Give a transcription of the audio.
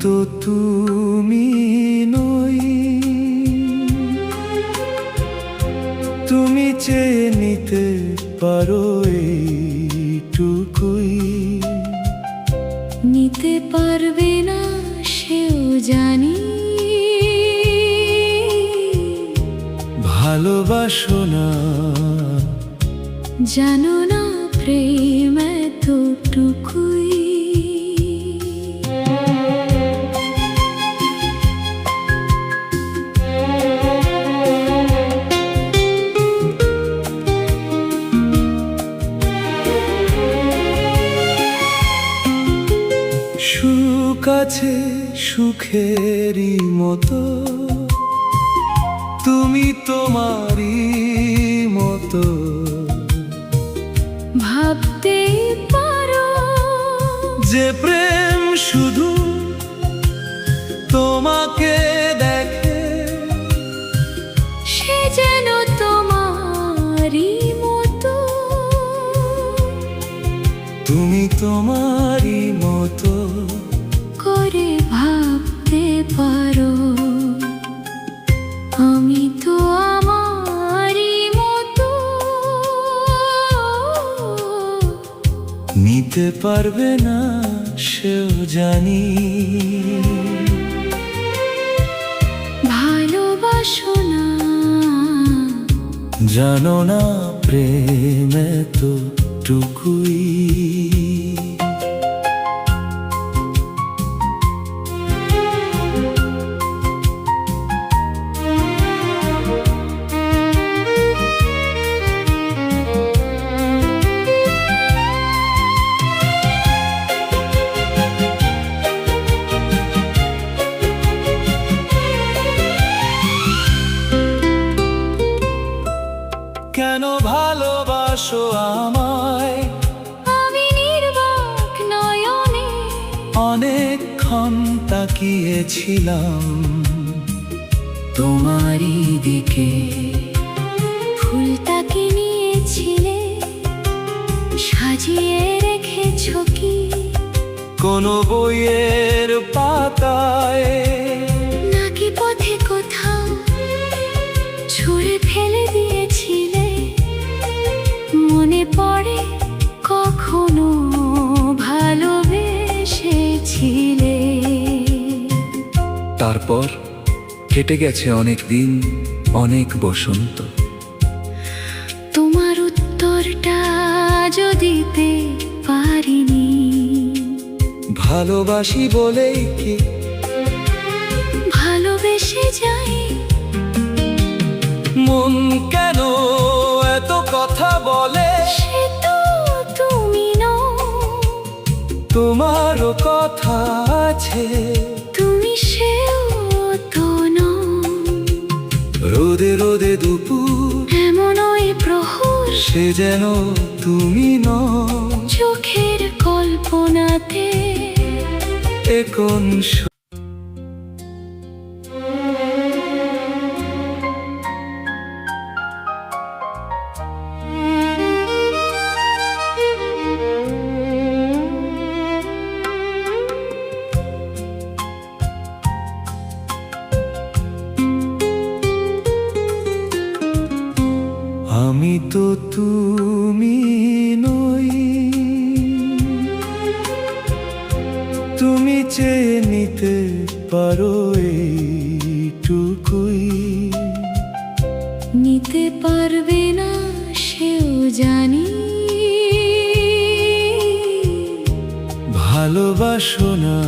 তো তুমি নই, তুমি চেয়ে নিতে পারো এইটুকুই। নিতে পারবে না সেও জানি, ভালোবাসো না, জানো না প্রেম এতটুকুই। সুখ আছে সুখেরই মতো, তুমি তোমারই মতো ভাবতে পারো যে প্রেম শুধু তোমাকে দেখে, সে যেন তোমারই মতো। তুমি তোমারই মতো করে ভাবতে পারো, আমি তো আমারই মতো। নিতে পারবে না সেও জানি, ভালোবাসো না, জানো না প্রেম এতটুকুই। কেন ভালোবাসো আমায়, আমি নির্বাক নয়নে অনেকক্ষণ তাকিয়েছিলাম তোমারই দিকে। ফুলটাকে নিয়েছিলে, সাজিয়ে রেখেছ কি কোনো বইয়ের পাতায়, নাকি পথে কোথাও ছুঁড়ে ফেলে দিয়েছিলে? মনে পড়ে কখনো ভালোবেসেছিলে? তারপর কেটে গেছে অনেক দিন, অনেক বসন্ত। তোমার উত্তরটা যদি দিতে পারিনি, ভালোবাসি বলেই কি ভালোবেসে যাই? মন কেন এত কথা বলে, সে তো তুমি নও, তোমারও কথা আছে, তুমি সেও তো নও। রোদে রোদে দুপুর এমন ওই প্রহর, সে যেন তুমি নও। চোখের কল্পনাতে এ কোন আমি তো তুমি নই, তুমি চেয়ে নিতে পারো এইটুকুই। নিতে পারবে না সেও জানি, ভালোবাসো না,